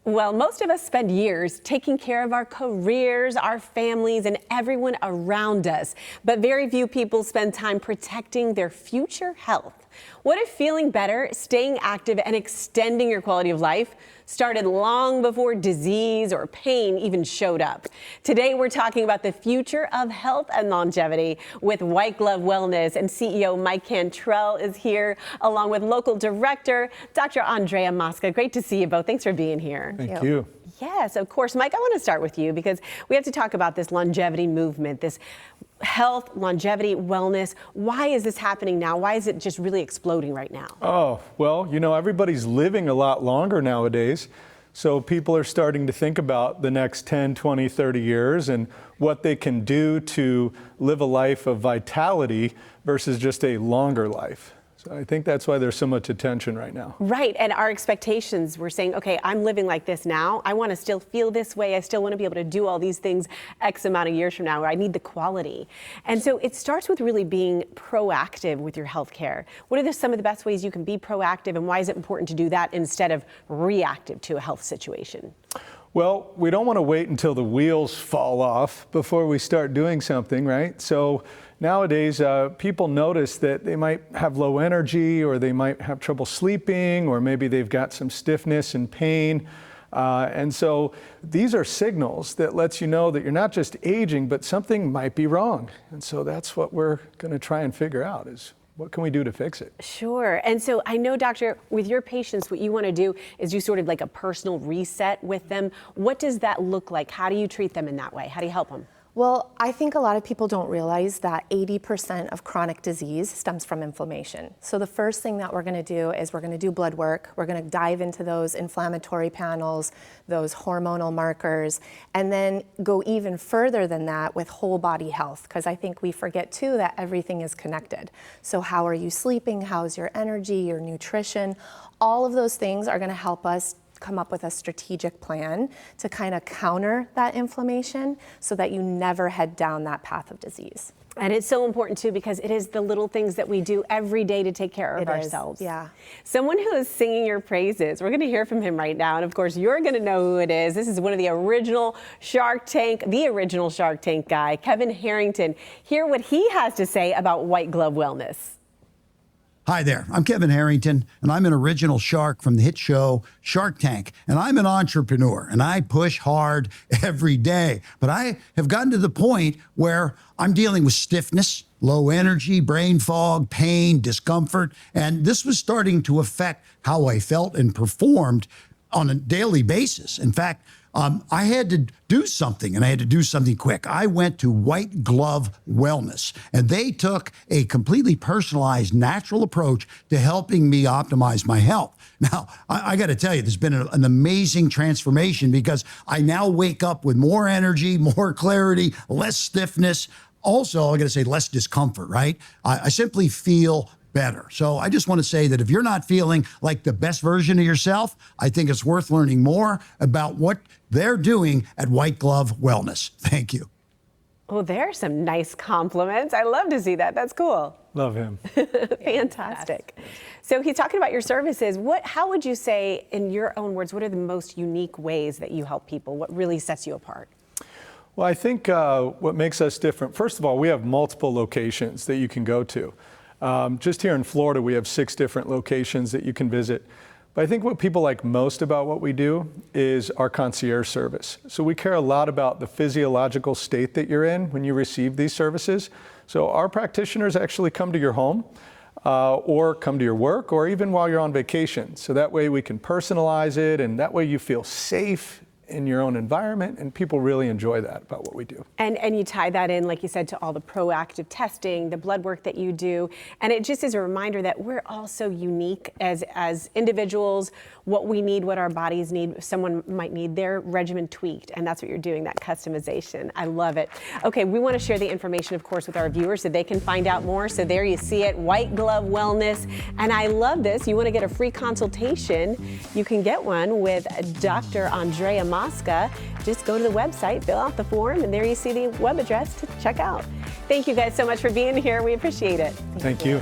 Well, most of us spend years taking care of our careers, our families, and everyone around us. But very few people spend time protecting their future health. What if feeling better, staying active, and extending your quality of life started long before disease or pain even showed up? Today, we're talking about the future of health and longevity with White Glove Wellness, and CEO Mike Cantrell is here, along with local director Dr. Andrea Mosca. Great to see you both. Thanks for being here. Thank you. Yes, of course. Mike, I want to start with you because we have to talk about this longevity movement, this health, longevity, wellness. Why is this happening now? Why is it just really exploding right now? Oh, well, everybody's living a lot longer nowadays. So people are starting to think about the next 10, 20, 30 years and what they can do to live a life of vitality versus just a longer life. So I think that's why there's so much attention right now. Right, and our expectations, we're saying, okay, I'm living like this now. I want to still feel this way. I still want to be able to do all these things X amount of years from now, where I need the quality. And so it starts with really being proactive with your health care. What are some of the best ways you can be proactive, and why is it important to do that instead of reactive to a health situation? Well, we don't want to wait until the wheels fall off before we start doing something, right? So nowadays, people notice that they might have low energy, or they might have trouble sleeping, or maybe they've got some stiffness and pain. And so these are signals that lets you know that you're not just aging, but something might be wrong. And so that's what we're going to try and figure out is, what can we do to fix it? Sure. And so I know, doctor, with your patients, what you want to do is do sort of like a personal reset with them. What does that look like? How do you treat them in that way? How do you help them? Well, I think a lot of people don't realize that 80% of chronic disease stems from inflammation. So the first thing that we're going to do is we're going to do blood work. We're going to dive into those inflammatory panels, those hormonal markers, and then go even further than that with whole body health, because I think we forget too that everything is connected. So how are you sleeping? How's your energy, your nutrition? All of those things are going to help us come up with a strategic plan to kind of counter that inflammation so that you never head down that path of disease. And it's so important too, because it is the little things that we do every day to take care of ourselves. Yeah. Someone who is singing your praises, we're going to hear from him right now. And of course, you're going to know who it is. This is one of the original Shark Tank guy, Kevin Harrington. Hear what he has to say about White Glove Wellness. Hi there, I'm Kevin Harrington, and I'm an original shark from the hit show Shark Tank, and I'm an entrepreneur, and I push hard every day. But I have gotten to the point where I'm dealing with stiffness, low energy, brain fog, pain, discomfort, and this was starting to affect how I felt and performed on a daily basis. In fact, I had to do something, and I had to do something quick. I went to White Glove Wellness, and they took a completely personalized, natural approach to helping me optimize my health. Now, I got to tell you, there's been an amazing transformation because I now wake up with more energy, more clarity, less stiffness. Also, I got to say, less discomfort, right? I simply feel better. So I just want to say that if you're not feeling like the best version of yourself, I think it's worth learning more about what they're doing at White Glove Wellness. Thank you. Well, there are some nice compliments. I love to see that. That's cool. Love him. Fantastic. So he's talking about your services. How would you say, in your own words, what are the most unique ways that you help people? What really sets you apart? Well, I think what makes us different, first of all, we have multiple locations that you can go to. Just here in Florida, we have 6 different locations that you can visit. But I think what people like most about what we do is our concierge service. So we care a lot about the physiological state that you're in when you receive these services. So our practitioners actually come to your home or come to your work, or even while you're on vacation. So that way we can personalize it, and that way you feel safe in your own environment, and people really enjoy that about what we do. And you tie that in, like you said, to all the proactive testing, the blood work that you do, and it just is a reminder that we're all so unique as individuals, what we need, what our bodies need. Someone might need their regimen tweaked, and that's what you're doing, that customization. I love it. Okay, we want to share the information, of course, with our viewers so they can find out more. So there you see it, White Glove Wellness. And I love this. You want to get a free consultation, you can get one with Dr. Andrea Mosca. Just go to the website, fill out the form, and there you see the web address to check out. Thank you guys so much for being here. We appreciate it. Thank you.